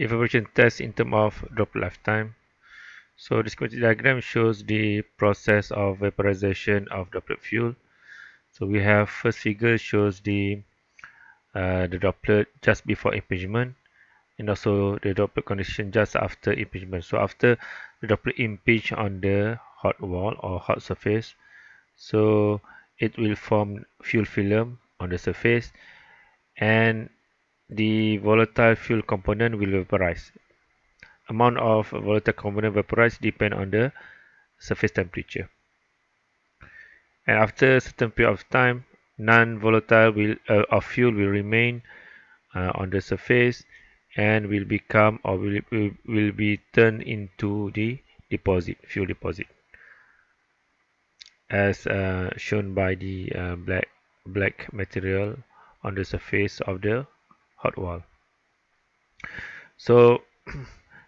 evaporation test in terms of droplet lifetime. So this schematic diagram shows the process of vaporization of droplet fuel. So we have first figure shows the droplet just before impingement, and also the droplet condition just after impingement. So after the droplet impinge on the hot wall or hot surface, so it will form fuel film on the surface, and the volatile fuel component will vaporize. Amount of volatile component vaporized depend on the surface temperature. And after a certain period of time, non-volatile of fuel will remain on the surface and will become or will be turned into the fuel deposit, as shown by the black material on the surface of the hot wall. So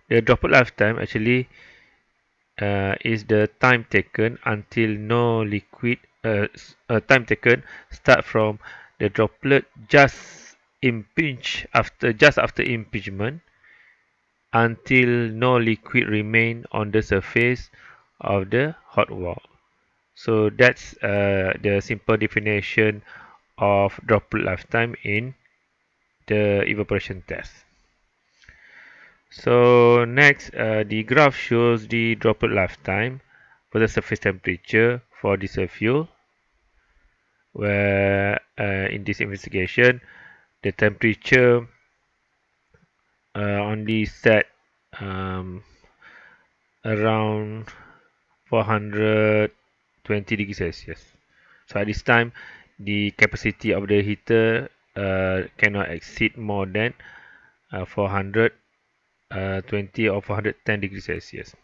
the droplet lifetime actually is the time taken until no liquid time taken start from the droplet just after impingement until no liquid remain on the surface of the hot wall. So that's the simple definition of droplet lifetime in the evaporation test. So next, the graph shows the droplet lifetime for the surface temperature for diesel fuel, where in this investigation, the temperature only set around 420 degrees Celsius. So at this time, the capacity of the heater cannot exceed more than 420 or 410 degrees Celsius.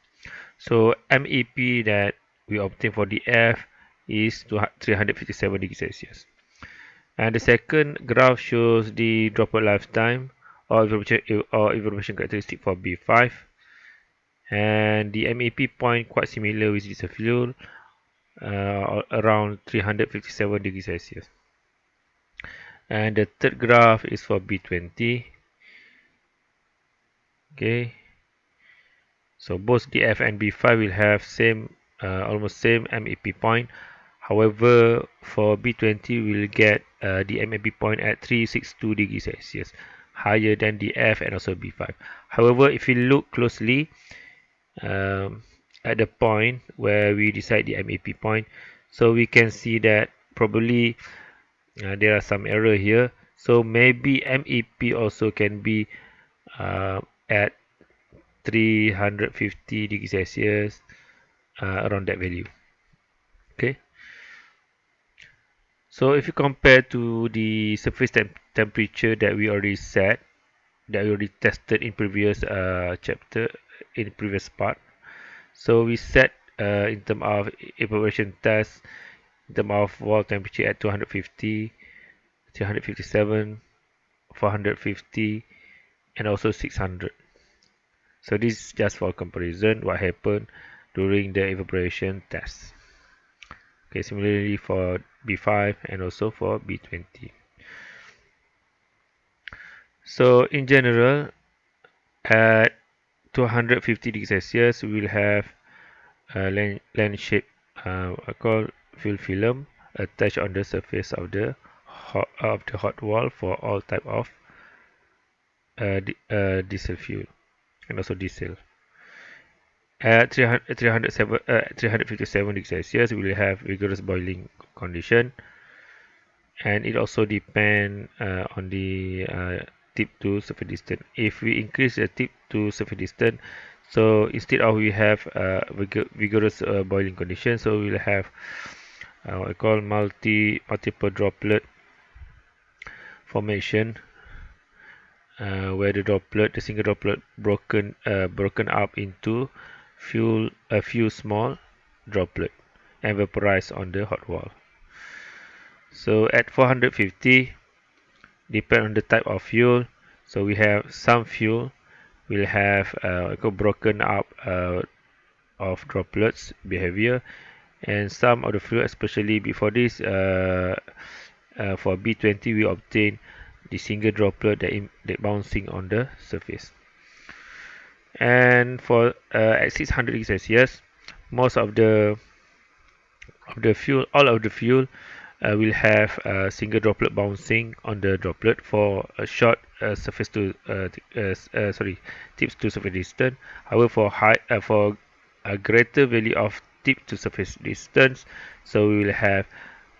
So MEP that we obtain for the F is 357 degrees Celsius. And the second graph shows the droplet lifetime or evaporation characteristic for B5. And the MEP point quite similar with diesel fuel, around 357 degrees Celsius. And the third graph is for B20. Okay, so both DF and B5 will have almost same MEP point. However, for B20 we will get the MEP point at 362 degrees Celsius, higher than the F and also B5. However, if you look closely at the point where we decide the MEP point, so we can see that probably there are some error here. So maybe MEP also can be at 350 degrees Celsius, around that value. Okay. So if you compare to the surface temperature that we already set, that we already tested in previous chapter, in previous part. So we set in terms of evaporation test, in terms of wall temperature at 250, 357, 450, and also 600. So this is just for comparison what happened during the evaporation test. Okay, similarly for B5 and also for B20. So in general, at 250 degrees Celsius, we will have a lens-shaped called fuel film attached on the surface of the hot wall for all type of diesel fuel and also diesel. At 357 degrees Celsius, we will have vigorous boiling condition, and it also depends on the tip to surface distance. If we increase the tip to surface distance, so instead of we have vigorous boiling condition, so we will have what I call multiple droplet formation, where the single droplet broken up into a few small droplet and vaporize on the hot wall. So at 450, depend on the type of fuel. So we have some fuel will have broken up of droplets behavior, and some of the fuel, especially before this, for B20 we obtain the single droplet that bouncing on the surface. And for at 600 degrees Celsius, most of the fuel, all of the fuel will have a single droplet bouncing on the droplet for a short surface to tips to surface distance. However, for a greater value of tip to surface distance, so we will have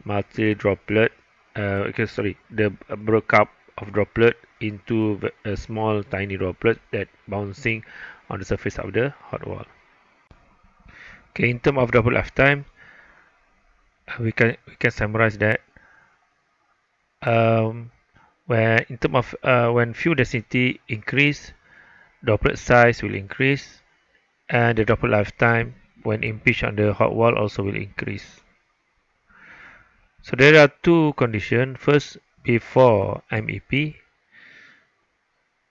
multi droplet. The breakup of droplet into a small tiny droplet that bouncing on the surface of the hot wall. Okay, in terms of droplet lifetime, we can summarize that um, where in terms of when fuel density increase, droplet size will increase, and the droplet lifetime when impinged on the hot wall also will increase. So there are two conditions. First, before MEP,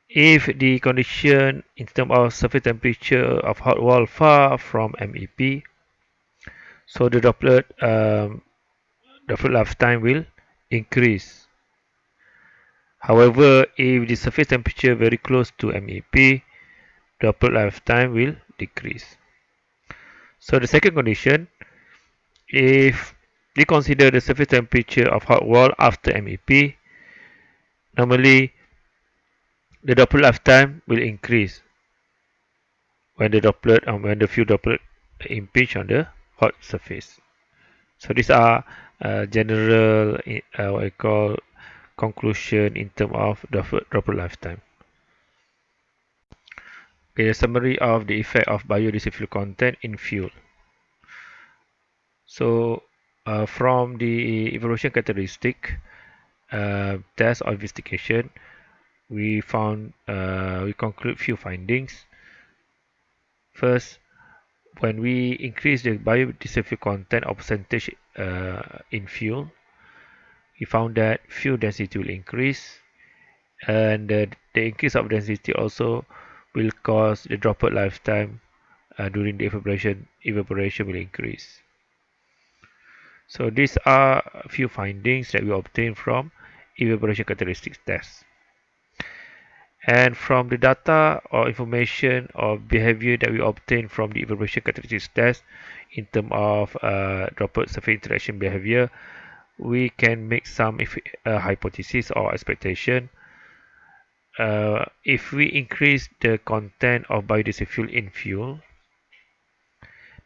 if the condition in terms of surface temperature of hot wall far from MEP, so the droplet lifetime will increase. However, if the surface temperature very close to MEP, droplet lifetime will decrease. So the second condition, if we consider the surface temperature of hot wall after MEP, normally the droplet lifetime will increase when the few droplet impinge on the hot surface. So these are general what I call conclusion in terms of droplet lifetime. Okay, a summary of the effect of biodiesel fuel content in fuel. So from the evaluation characteristic test or investigation, we conclude few findings. First, when we increase the biodiesel fuel content or percentage in fuel, we found that fuel density will increase, and the increase of density also will cause the droplet lifetime during the evaporation will increase. So these are a few findings that we obtained from evaporation characteristics test. And from the data or information or behavior that we obtain from the evaporation characteristics test in terms of droplet surface interaction behavior, we can make some hypothesis or expectation. If we increase the content of biodiesel fuel in fuel,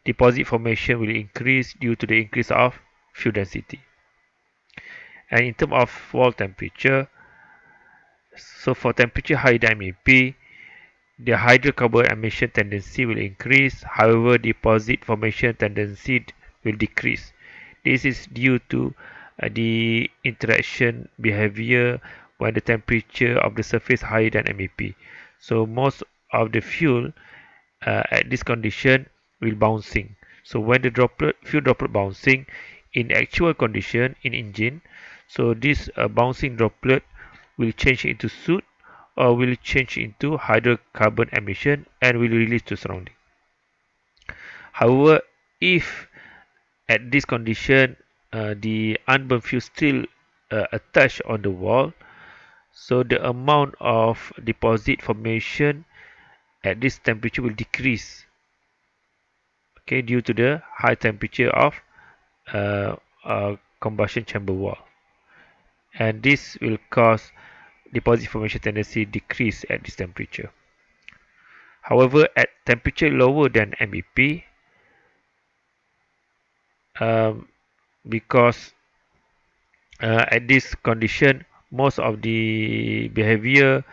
deposit formation will increase due to the increase of fuel density. And in terms of wall temperature, so for temperature higher than MEP, the hydrocarbon emission tendency will increase. However, deposit formation tendency will decrease. This is due to the interaction behavior when the temperature of the surface higher than MEP. So most of the fuel at this condition will bouncing. So when the fuel droplet bouncing in actual condition in engine, so this bouncing droplet will change into soot or will change into hydrocarbon emission and will release to surrounding. However, if at this condition the unburned fuel still attached on the wall, so the amount of deposit formation at this temperature will decrease, okay, due to the high temperature of combustion chamber wall, and this will cause deposit formation tendency decrease at this temperature. However, at temperature lower than MEP, because at this condition most of the behavior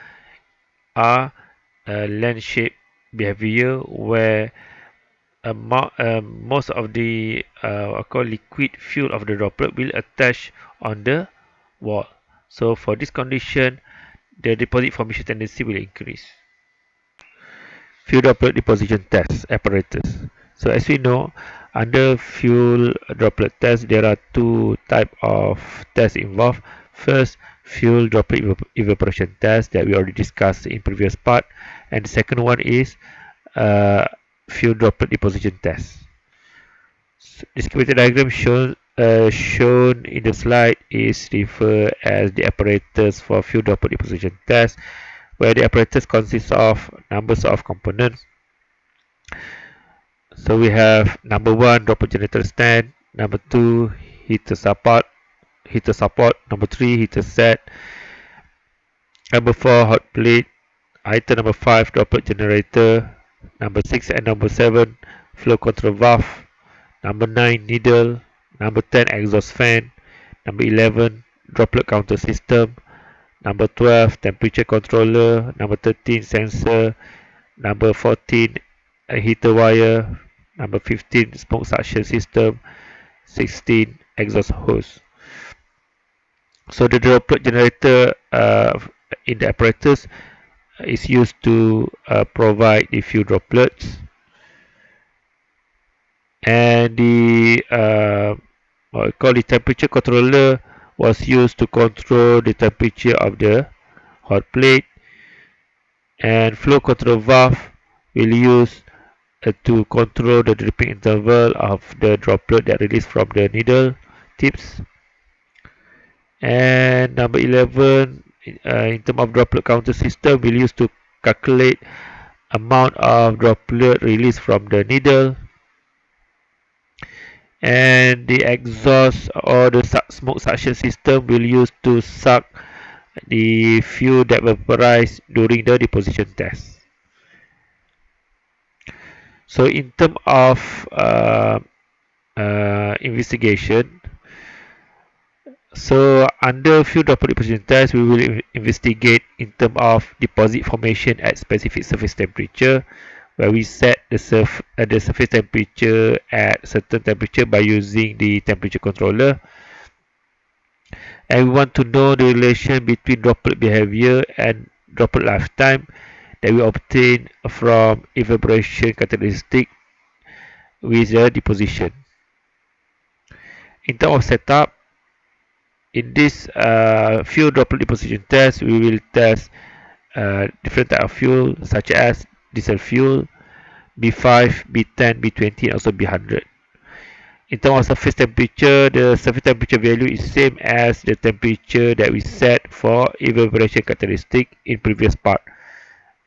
are land shape behavior where most of the liquid fuel of the droplet will attach on the wall. So for this condition, the deposit formation tendency will increase. Fuel droplet deposition test apparatus. So as we know, under fuel droplet test, there are two type of tests involved. First, fuel droplet evaporation test that we already discussed in previous part, and the second one is fuel droplet deposition test. The schematic diagram shown in the slide is referred as the apparatus for fuel droplet deposition test, where the apparatus consists of numbers of components. So we have number 1 droplet generator stand, number 2 heater support, number 3 heater set, number 4 hot plate, item number 5 droplet generator, number 6 and number 7 flow control valve, number 9 needle, number 10 exhaust fan, number 11 droplet counter system, number 12 temperature controller, number 13 sensor, number 14 heater wire, number 15 smoke suction system, 16 exhaust hose. So the droplet generator in the apparatus is used to provide the fuel droplets, and the what we call the temperature controller was used to control the temperature of the hot plate, and flow control valve will use to control the dripping interval of the droplet that release from the needle tips. And number 11 in terms of droplet counter system will use to calculate amount of droplet released from the needle, and the exhaust or the smoke suction system will use to suck the fuel that vaporized during the deposition test. So in terms of investigation, so under fuel droplet deposition test, we will investigate in terms of deposit formation at specific surface temperature, where we set the surface temperature at certain temperature by using the temperature controller. And we want to know the relation between droplet behavior and droplet lifetime that we obtain from evaporation characteristic with the deposition. In terms of setup, in this fuel droplet deposition test, we will test different type of fuel such as diesel fuel, B5, B10, B20, and also B100. In terms of surface temperature, the surface temperature value is same as the temperature that we set for evaporation characteristic in previous part.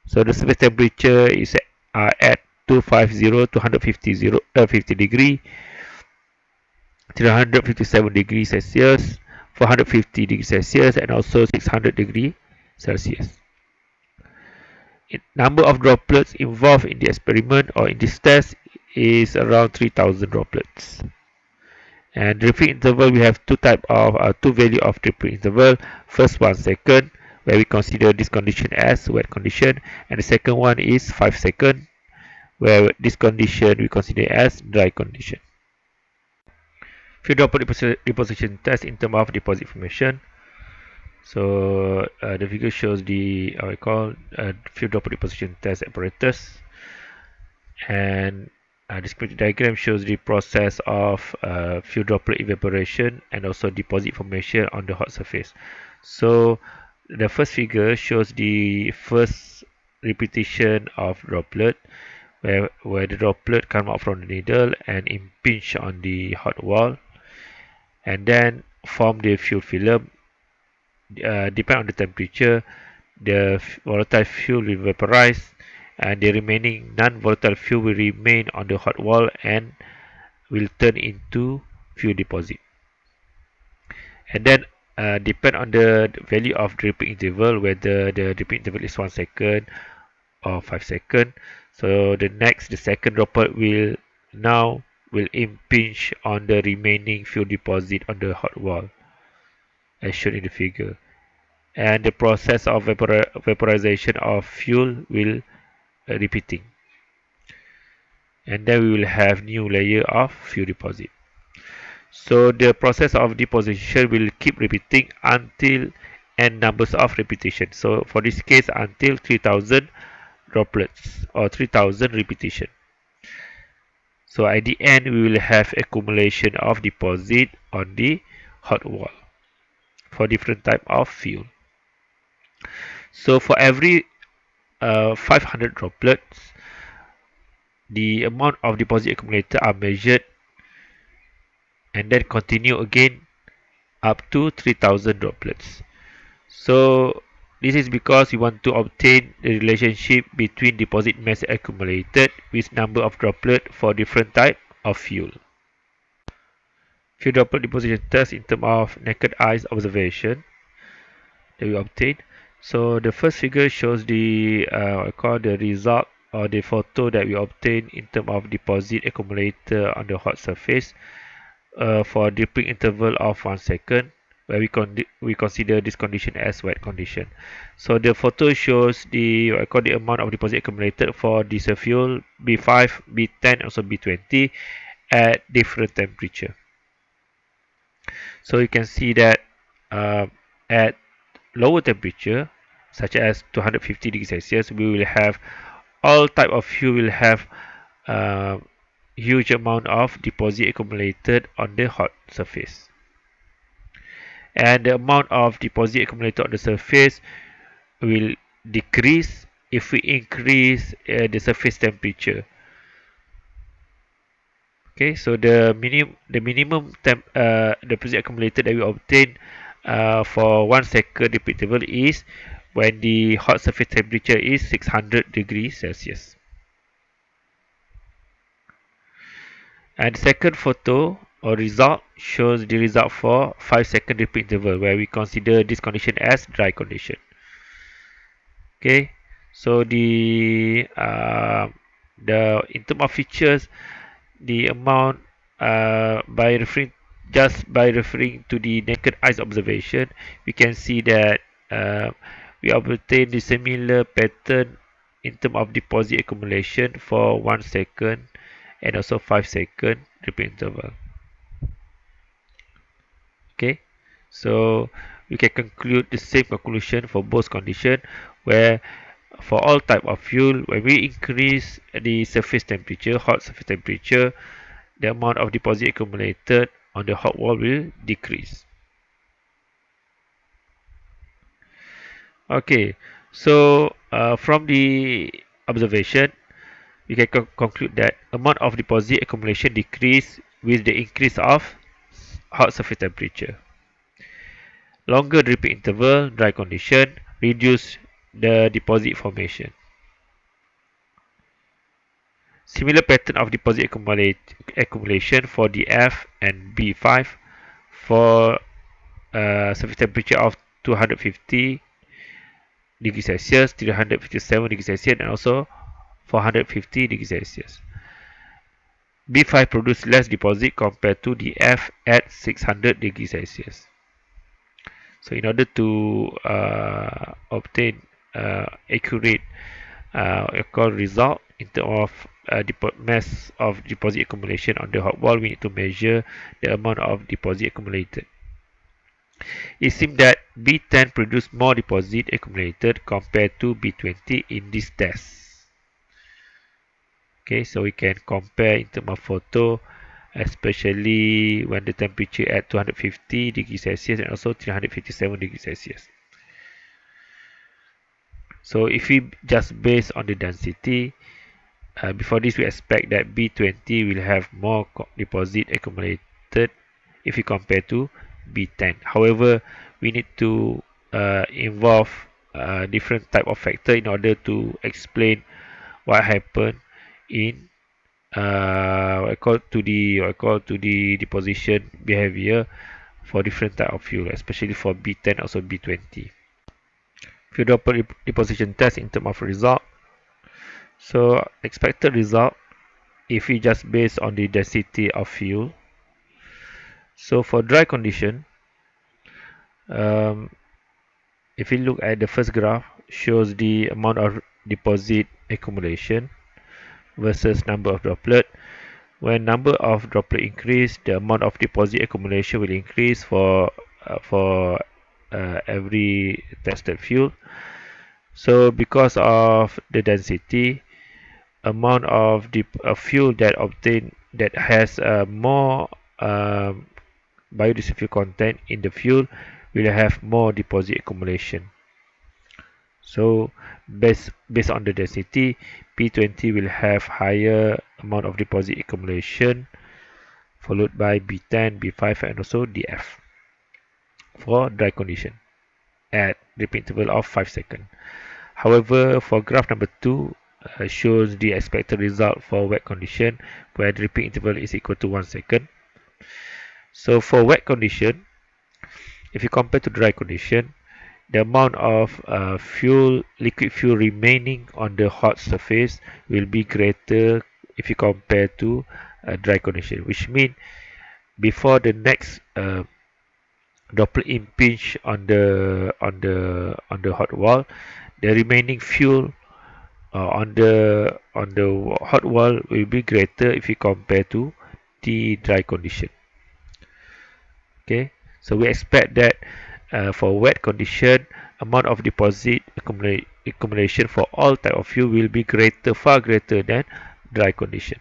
So the surface temperature is at 250 to 150 degree, 357 degrees Celsius, 450 degrees Celsius, and also 600 degrees Celsius. Number of droplets involved in the experiment or in this test is around 3000 droplets. And dripping interval, we have two value of dripping interval. First 1 second, where we consider this condition as wet condition, and the second one is 5 seconds, where this condition we consider as dry condition. Fuel droplet deposition test in terms of deposit formation. So the figure shows the fuel droplet deposition test apparatus, and this diagram shows the process of fuel droplet evaporation and also deposit formation on the hot surface. So the first figure shows the first repetition of droplet, where the droplet come out from the needle and impinge on the hot wall, and then form the fuel film. Depend on the temperature, the volatile fuel will vaporize, and the remaining non-volatile fuel will remain on the hot wall and will turn into fuel deposit. And then depend on the value of dripping interval, whether the dripping interval is 1 second or 5 seconds. So the second droplet will impinge on the remaining fuel deposit on the hot wall, as shown in the figure. And the process of vaporization of fuel will repeating, and then we will have new layer of fuel deposit. So the process of deposition will keep repeating until n numbers of repetition. So for this case, until 3000 droplets or 3000 repetition. So at the end, we will have accumulation of deposit on the hot wall for different type of fuel. So for every 500 droplets, the amount of deposit accumulated are measured and then continue again up to 3000 droplets. So This is because we want to obtain the relationship between deposit mass accumulated with number of droplet for different type of fuel. Few droplet deposition test in terms of naked eyes observation that we obtain. So the first figure shows the the result or the photo that we obtain in terms of deposit accumulator on the hot surface for dripping interval of 1 second, where we consider this condition as wet condition. So the photo shows the the amount of deposit accumulated for diesel fuel B5, B10, also B20 at different temperature. So you can see that at lower temperature, such as 250 degrees Celsius, we will have all type of fuel will have uh, huge amount of deposit accumulated on the hot surface, and the amount of deposit accumulated on the surface will decrease if we increase the surface temperature. Okay, so the minimum deposit accumulated that we obtain for 1 second repeat interval is when the hot surface temperature is 600 degrees Celsius. And the second photo or result shows the result for 5 second repeat interval, where we consider this condition as dry condition. Okay, so in terms of features, the amount by referring to the naked eyes observation, we can see that we obtain the similar pattern in terms of deposit accumulation for 1 second and also 5 second repeat interval. Okay, so we can conclude the same conclusion for both conditions, where for all type of fuel, when we increase the surface temperature, hot surface temperature, the amount of deposit accumulated on the hot wall will decrease. Okay, so from the observation, we can conclude that amount of deposit accumulation decrease with the increase of hot surface temperature. Longer dripping interval, dry condition, reduce the deposit formation. Similar pattern of deposit accumulation for DF and B5 for surface temperature of 250 degrees Celsius, 357 degrees Celsius, and also 450 degrees Celsius. B5 produces less deposit compared to DF at 600 degrees Celsius. So in order to obtain accurate result in terms of mass of deposit accumulation on the hot wall, we need to measure the amount of deposit accumulated. It seems that B10 produced more deposit accumulated compared to B20 in this test. Okay, so we can compare in terms of photo, especially when the temperature at 250 degrees Celsius and also 357 degrees Celsius. So if we just base on the density, before this we expect that B20 will have more deposit accumulated if we compare to B10. However, we need to involve different type of factor in order to explain what happened in to the deposition behavior for different type of fuel, especially for B10 also B20. Fuel droplet deposition test in terms of result. So expected result if we just based on the density of fuel. So for dry condition, if we look at the first graph, shows the amount of deposit accumulation versus number of droplet. When number of droplet increase, the amount of deposit accumulation will increase for every tested fuel. So because of the density, amount of fuel that obtain that has more biodiesel fuel content in the fuel will have more deposit accumulation. So based on the density, P20 will have higher amount of deposit accumulation, followed by B10, B5, and also DF for dry condition at dripping interval of 5 seconds. However, for graph number 2, shows the expected result for wet condition where dripping interval is equal to 1 second. So for wet condition, if you compare to dry condition, the amount of liquid fuel remaining on the hot surface will be greater if you compare to dry condition, which means before the next droplet impinge on the hot wall, the remaining fuel on the hot wall will be greater if you compare to the dry condition. Okay, so we expect that for wet condition, amount of deposit accumulation for all type of fuel will be far greater than dry condition.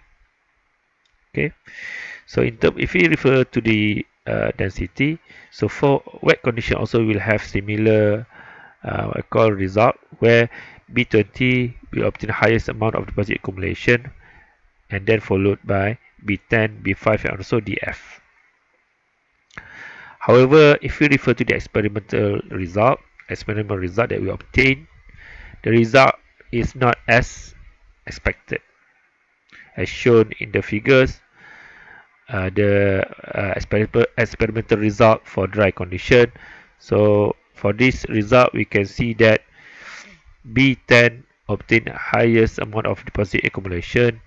Okay, so if we refer to the density, so for wet condition also will have similar result where B20 will obtain highest amount of deposit accumulation, and then followed by B10, B5, and also DF. However, if we refer to the experimental result that we obtain, the result is not as expected. As shown in the figures, the experimental result for dry condition. So for this result, we can see that B10 obtain highest amount of deposit accumulation,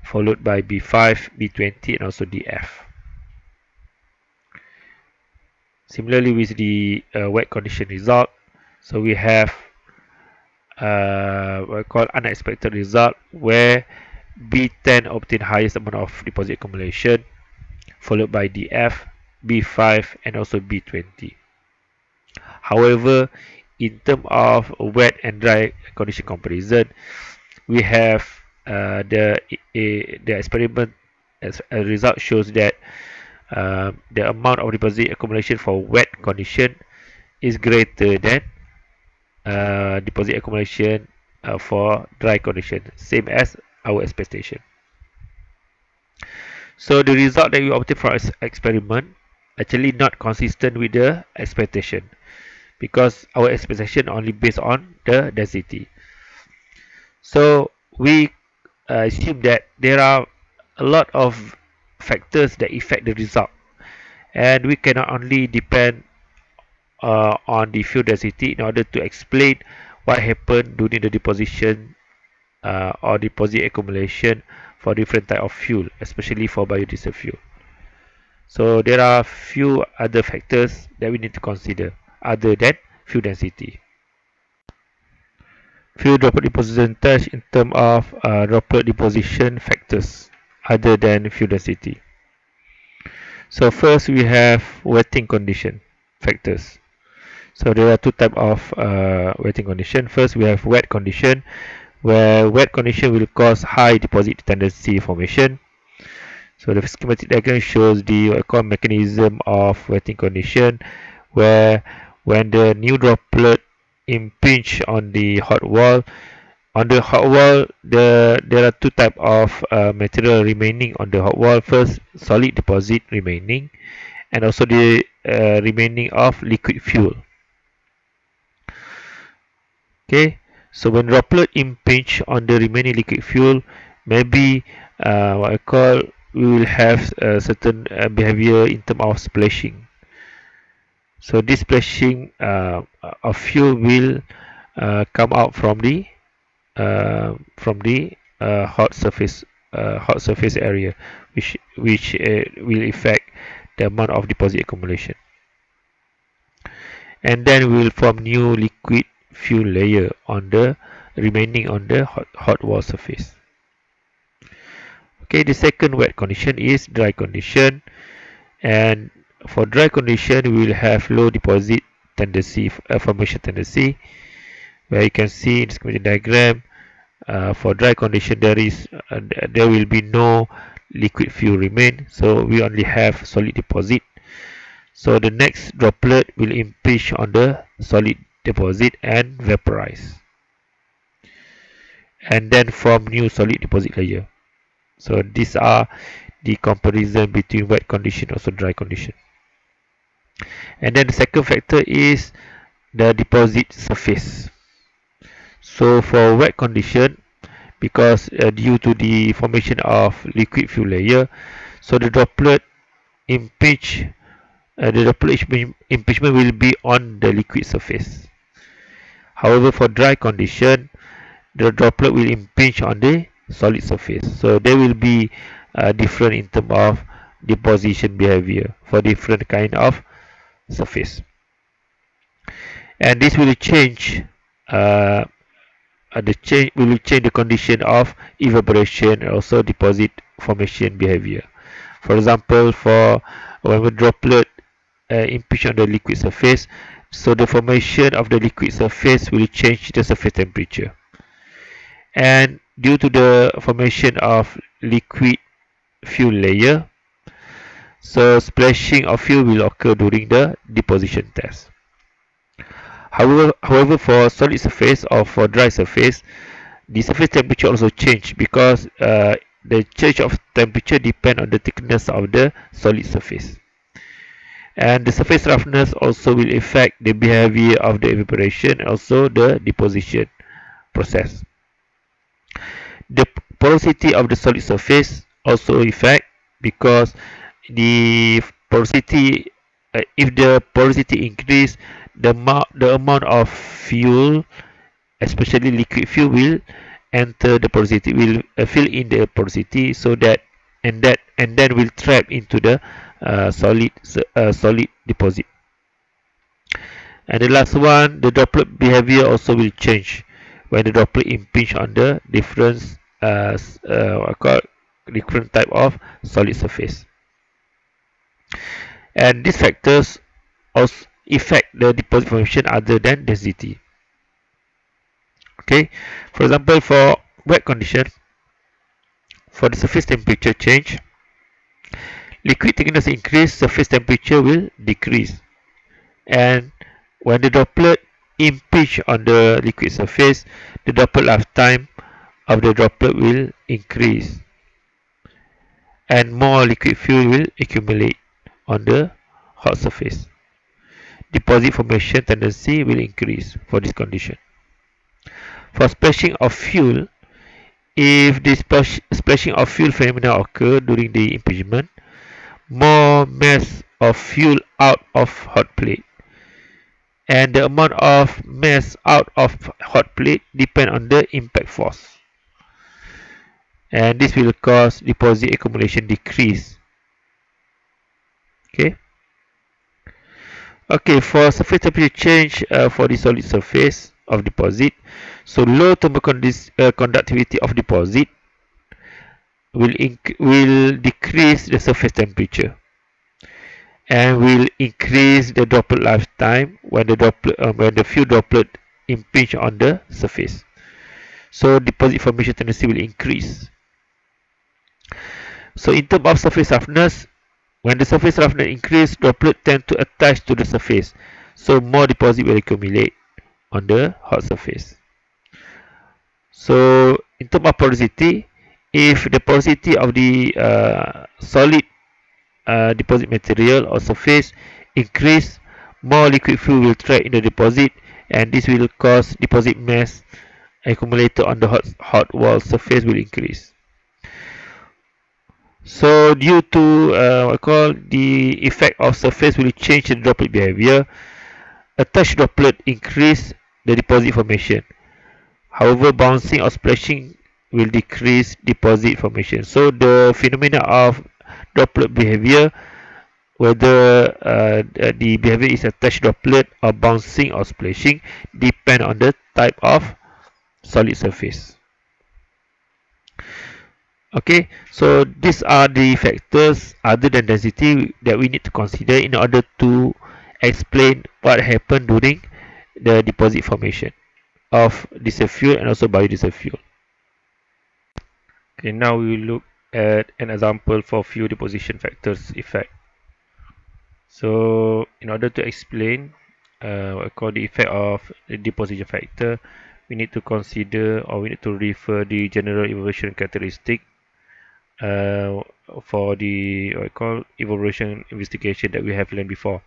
followed by B5, B20, and also DF. Similarly with the wet condition result, so we have what we call unexpected result where B10 obtain highest amount of deposit accumulation, followed by DF, B5, and also B20. However, in terms of wet and dry condition comparison, we have the experiment as a result shows that the amount of deposit accumulation for wet condition is greater than deposit accumulation for dry condition, same as our expectation. So the result that we obtain from our experiment actually not consistent with the expectation, because our expectation only based on the density. So we assume that there are a lot of factors that affect the result, and we cannot only depend on the fuel density in order to explain what happened during the deposition or deposit accumulation for different type of fuel, especially for biodiesel fuel. So there are few other factors that we need to consider other than fuel density. Fuel droplet deposition test in terms of droplet deposition factors other than fuel density. So first we have wetting condition factors. So there are two types of wetting condition. First we have wet condition, where wet condition will cause high deposit tendency formation. So the schematic diagram shows the mechanism of wetting condition, where when the new droplet impinge on the hot wall, there are two types of material remaining on the hot wall. First, solid deposit remaining, and also the remaining of liquid fuel. Okay, so when droplet impinge on the remaining liquid fuel, maybe we will have a certain behavior in terms of splashing. So this splashing of fuel will come out from the hot surface area, which will affect the amount of deposit accumulation, and then we will form new liquid fuel layer on the remaining on the hot wall surface. Okay, the second wet condition is dry condition, and for dry condition we will have low deposit tendency, formation tendency, where you can see in the schematic diagram, for dry condition there will be no liquid fuel remain, so we only have solid deposit. So the next droplet will impinge on the solid deposit and vaporize, and then form new solid deposit layer. So these are the comparison between wet condition and also dry condition. And then the second factor is the deposit surface. So for wet condition, because due to the formation of liquid fuel layer, so the droplet impinge the droplet impingement will be on the liquid surface. However, for dry condition, the droplet will impinge on the solid surface. So they will be different in terms of deposition behavior for different kind of surface. And this will change uh, will change the condition of evaporation and also deposit formation behavior. For example, for when a droplet impinge on the liquid surface, so the formation of the liquid surface will change the surface temperature. And due to the formation of liquid fuel layer, so splashing of fuel will occur during the deposition test. However, for solid surface or for dry surface, the surface temperature also change because the change of temperature depend on the thickness of the solid surface. And the surface roughness also will affect the behavior of the evaporation and also the deposition process. The porosity of the solid surface also affect because the porosity if the porosity increase, the amount of fuel, especially liquid fuel, will enter the porosity, will fill in the porosity, so that and then will trap into the solid deposit. And the last one, the droplet behavior also will change when the droplet impinge on the different type of solid surface. And these factors also affect the deposit formation other than density. Okay, for example, for wet condition, for the surface temperature change, liquid thickness increase, surface temperature will decrease. And when the droplet impinge on the liquid surface, the droplet lifetime of the droplet will increase, and more liquid fuel will accumulate on the hot surface. Deposit formation tendency will increase for this condition. For splashing of fuel, if the splashing of fuel phenomena occur during the impingement, more mass of fuel out of hot plate, and the amount of mass out of hot plate depend on the impact force, and this will cause deposit accumulation decrease. Okay, for surface temperature change for the solid surface of deposit, so low thermal conductivity of deposit will decrease the surface temperature and will increase the droplet lifetime when the fuel droplet impinge on the surface. So deposit formation tendency will increase. So in terms of surface roughness, when the surface roughness increase, droplet tend to attach to the surface, so more deposit will accumulate on the hot surface. So in terms of porosity, if the porosity of the solid deposit material or surface increase, more liquid fuel will trap in the deposit, and this will cause deposit mass accumulated on the hot wall surface will increase. So due to the effect of surface will change the droplet behavior. Attached droplet increase the deposit formation. However, bouncing or splashing will decrease deposit formation. So the phenomena of droplet behavior, whether the behavior is attached droplet or bouncing or splashing, depend on the type of solid surface. Okay, so these are the factors other than density that we need to consider in order to explain what happened during the deposit formation of diesel fuel and also biodiesel fuel. Okay, now we will look at an example for fuel deposition factors effect. So in order to explain what I call the effect of the deposition factor, we need to consider, or we need to refer the general evaporation characteristic for the what I call evaporation investigation that we have learned before.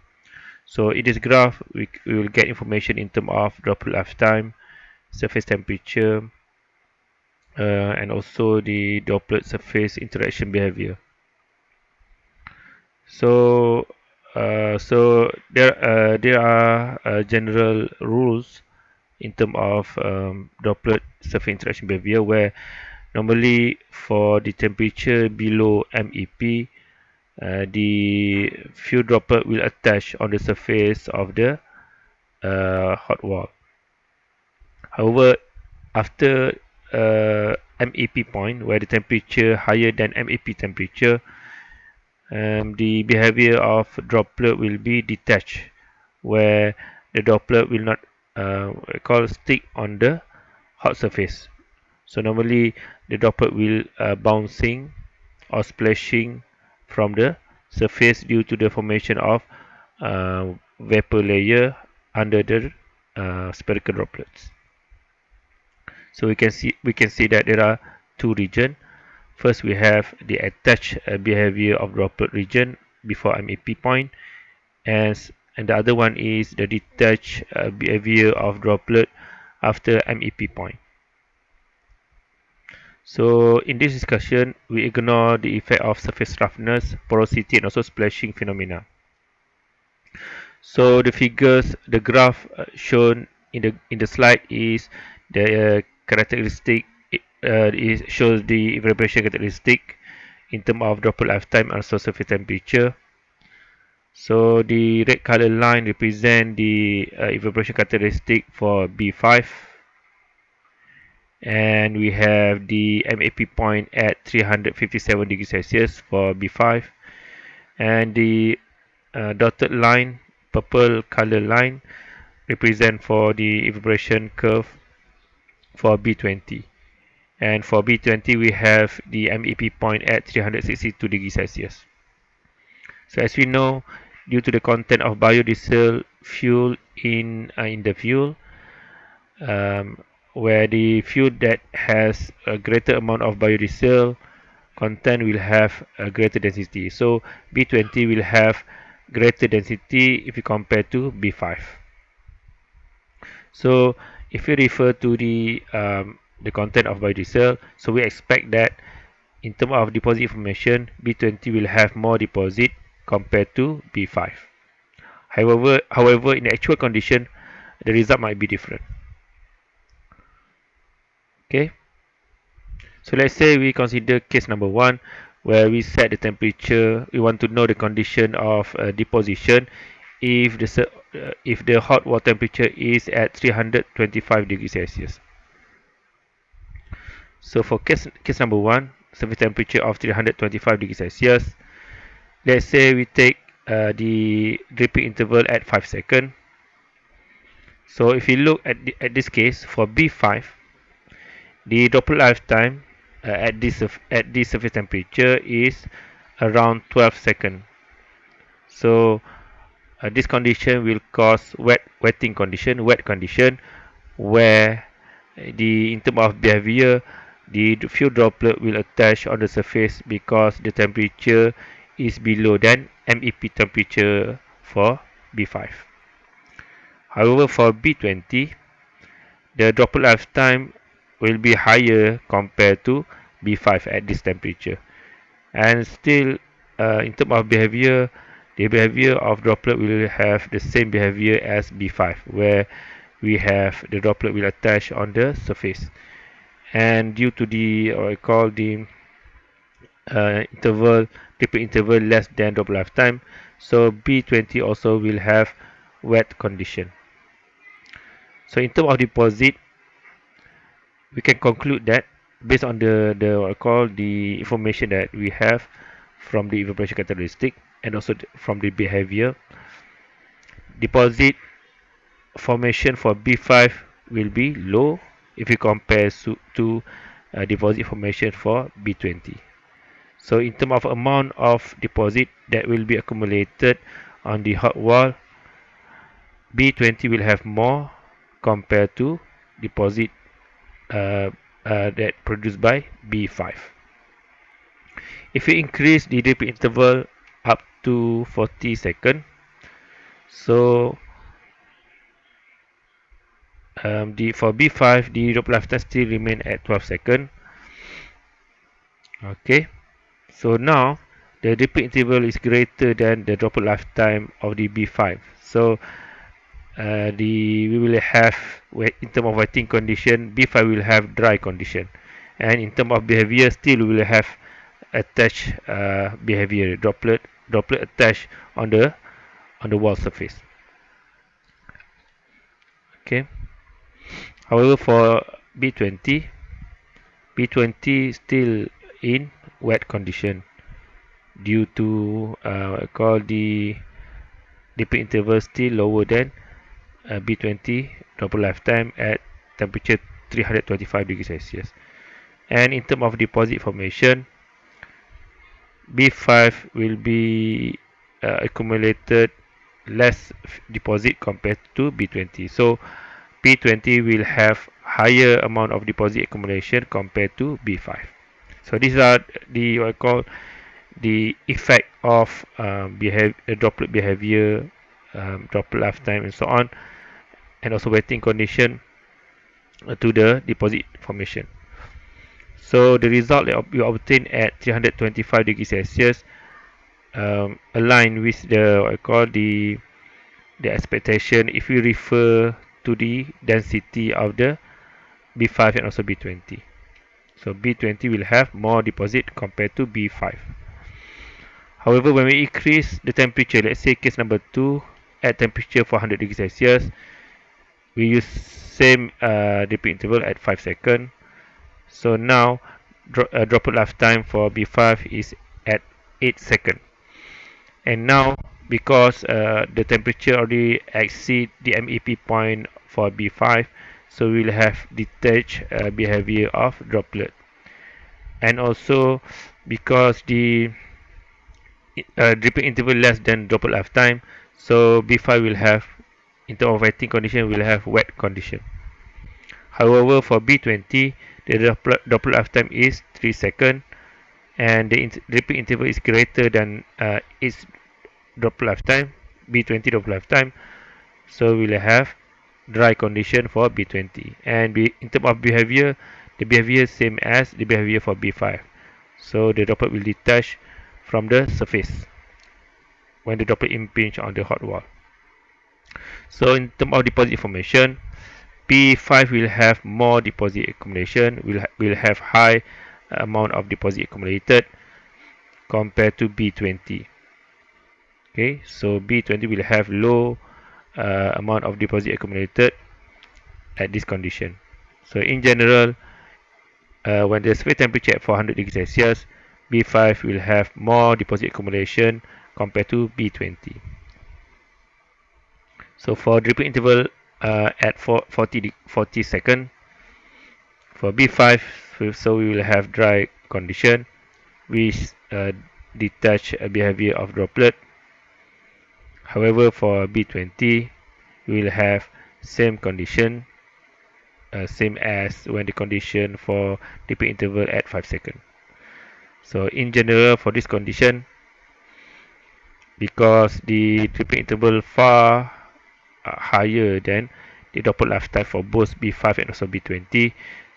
So in this graph, we will get information in terms of droplet lifetime, surface temperature, and also the droplet surface interaction behavior. So, there are general rules in terms of droplet surface interaction behavior, where normally for the temperature below MEP, the few droplet will attach on the surface of the hot wall. However, after MEP point, where the temperature higher than MEP temperature, the behavior of droplet will be detached, where the droplet will not stick on the hot surface. So normally the droplet will bouncing or splashing from the surface due to the formation of vapor layer under the spherical droplets. So we can see that there are two regions. First, we have the attached behavior of droplet region before MEP point, and and the other one is the detached behavior of droplet after MEP point. So in this discussion, we ignore the effect of surface roughness, porosity, and also splashing phenomena. So the graph shown in the slide is the characteristic. It shows the evaporation characteristic in terms of droplet lifetime and also surface temperature. So the red color line represent the evaporation characteristic for B5, and we have the MAP point at 357 degrees Celsius for B5, and the dotted line, purple color line, represent for the evaporation curve for B20. And for B20, we have the MEP point at 362 degrees Celsius. So as we know, due to the content of biodiesel fuel in the fuel, um, where the fuel that has a greater amount of biodiesel content will have a greater density. So B20 will have greater density if you compare to B5. So if you refer to the content of biodiesel, so we expect that in terms of deposit information, B20 will have more deposit compared to B5. However, in the actual condition, the result might be different. Okay, so let's say we consider case number one, where we set the temperature. We want to know the condition of deposition if the hot water temperature is at 325 degrees Celsius. So for case number one, surface temperature of 325 degrees Celsius. Let's say we take the dripping interval at 5 seconds. So if you look at this case for B5, the droplet lifetime at this surface temperature is around 12 seconds. So this condition will cause wet condition, where in terms of behavior, the fuel droplet will attach on the surface because the temperature is below than MEP temperature for B5. However, for B20, the droplet lifetime will be higher compared to B5 at this temperature. And still, in terms of behavior, the behavior of droplet will have the same behavior as B5, where we have the droplet will attach on the surface. And due to the what I call the dripping interval less than droplet lifetime, so B20 also will have wet condition. So in terms of deposit, we can conclude that based on the what I call the information that we have from the evaporation characteristic and also from the behavior, deposit formation for B5 will be low if you compare to deposit formation for B20. So in terms of amount of deposit that will be accumulated on the hot wall, B20 will have more compared to deposit that produced by B5. If you increase the drip interval up to 40 seconds, So for B5, the droplet lifetime still remain at 12 seconds. Okay, so now the repeat interval is greater than the droplet lifetime of the B5. So we will have, in terms of wetting condition, B5 will have dry condition, and in terms of behavior, still we will have attached behavior, droplet attached on the wall surface. Okay. However, for B20, B20 still in wet condition due to call the dipper interval still lower than B20 droplet lifetime at temperature 325 degrees Celsius. And in terms of deposit formation, B5 will be accumulated less deposit compared to B20. So B20 will have higher amount of deposit accumulation compared to B5. So these are the what I call the effect of droplet behavior, droplet lifetime, and so on, and also wetting condition to the deposit formation. So the result that you obtain at 325 degrees Celsius align with the what I call the expectation if we refer to the density of the B5 and also B20. So B20 will have more deposit compared to B5. However, when we increase the temperature, let's say case number 2, at temperature 400 degrees Celsius, we use same repeat interval at 5 seconds. So now droplet lifetime for B5 is at 8 seconds. And now because the temperature already exceed the MEP point for B5, so we'll have detached behavior of droplet. And also because the dripping interval less than droplet lifetime, so B5 will have, in terms of wetting condition, will have wet condition. However, for B20, the droplet lifetime is 3 seconds, and the dripping interval is greater than its droplet lifetime, B20 droplet lifetime. So we'll have dry condition for B20. And in terms of behavior, the behavior same as the behavior for B5. So the droplet will detach from the surface when the droplet impinge on the hot wall. So in terms of deposit formation, B5 will have more deposit accumulation, will have high amount of deposit accumulated compared to B20. Okay, so B20 will have low amount of deposit accumulated at this condition. So in general, when the surface temperature at 400 degrees Celsius, B5 will have more deposit accumulation compared to B20. So for dripping interval at 40 seconds, for B5, so we will have dry condition with detached behavior of droplet. However, for B20, we will have same condition, same as when the condition for dripping interval at 5 seconds. So in general, for this condition, because the dripping interval far higher than the droplet lifetime for both B5 and also B20,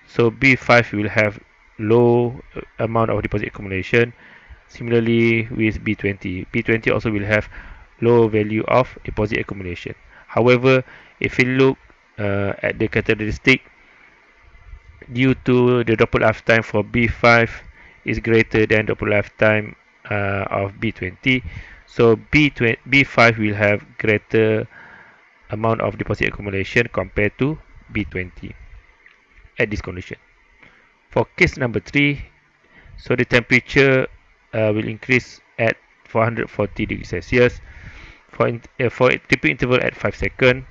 so B5 will have low amount of deposit accumulation. Similarly with B20, B20 also will have low value of deposit accumulation. However, if we look at the characteristic, due to the droplet lifetime for B5 is greater than droplet lifetime of B20, so B5 will have greater amount of deposit accumulation compared to B20 at this condition. For case number 3, so the temperature will increase at 440 degrees Celsius for a tripping interval at 5 seconds.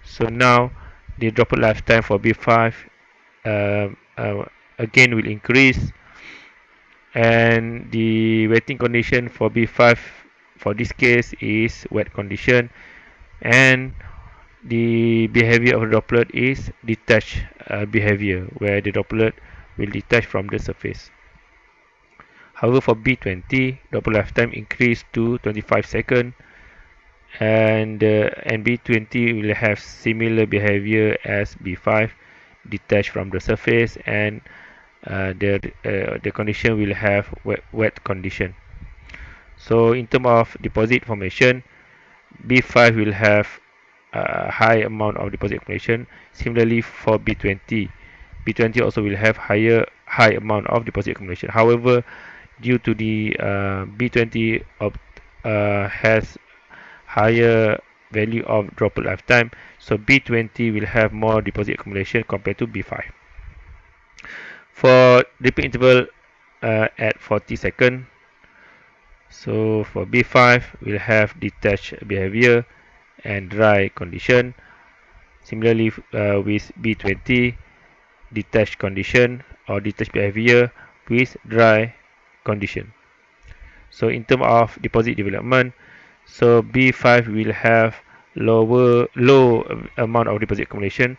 So now the droplet lifetime for B5 again will increase, and the wetting condition for B5 for this case is wet condition, and the behavior of the droplet is detached behavior, where the droplet will detach from the surface. However, for B20, droplet lifetime increased to 25 seconds, and B20 will have similar behavior as B5, detached from the surface, and the condition will have wet condition. So in terms of deposit formation, B5 will have a high amount of deposit accumulation. Similarly for B20, B20 also will have high amount of deposit accumulation. However, due to the B20 has higher value of droplet lifetime, so B20 will have more deposit accumulation compared to B5. For repeat interval at 40 seconds, so for B5 we'll have detached behavior and dry condition. Similarly with B20, detached condition or detached behavior with dry condition. So in terms of deposit development, so B5 will have low amount of deposit accumulation.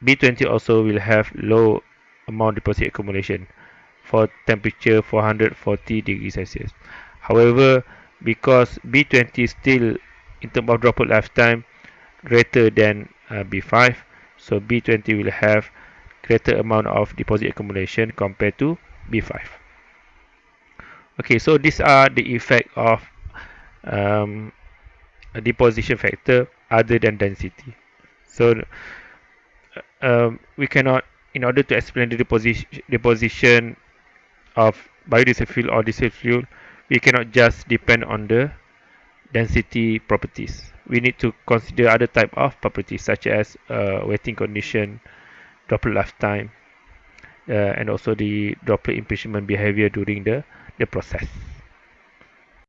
B20 also will have low amount deposit accumulation for temperature 440 degrees Celsius. However, because B20 still in terms of droplet lifetime greater than B5, so B20 will have greater amount of deposit accumulation compared to B5. Okay, so these are the effect of um, a deposition factor other than density. So we cannot, in order to explain the deposition of biodiesel fuel or diesel fuel, we cannot just depend on the density properties. We need to consider other type of properties such as wetting condition, droplet lifetime, and also the droplet impingement behavior during the process.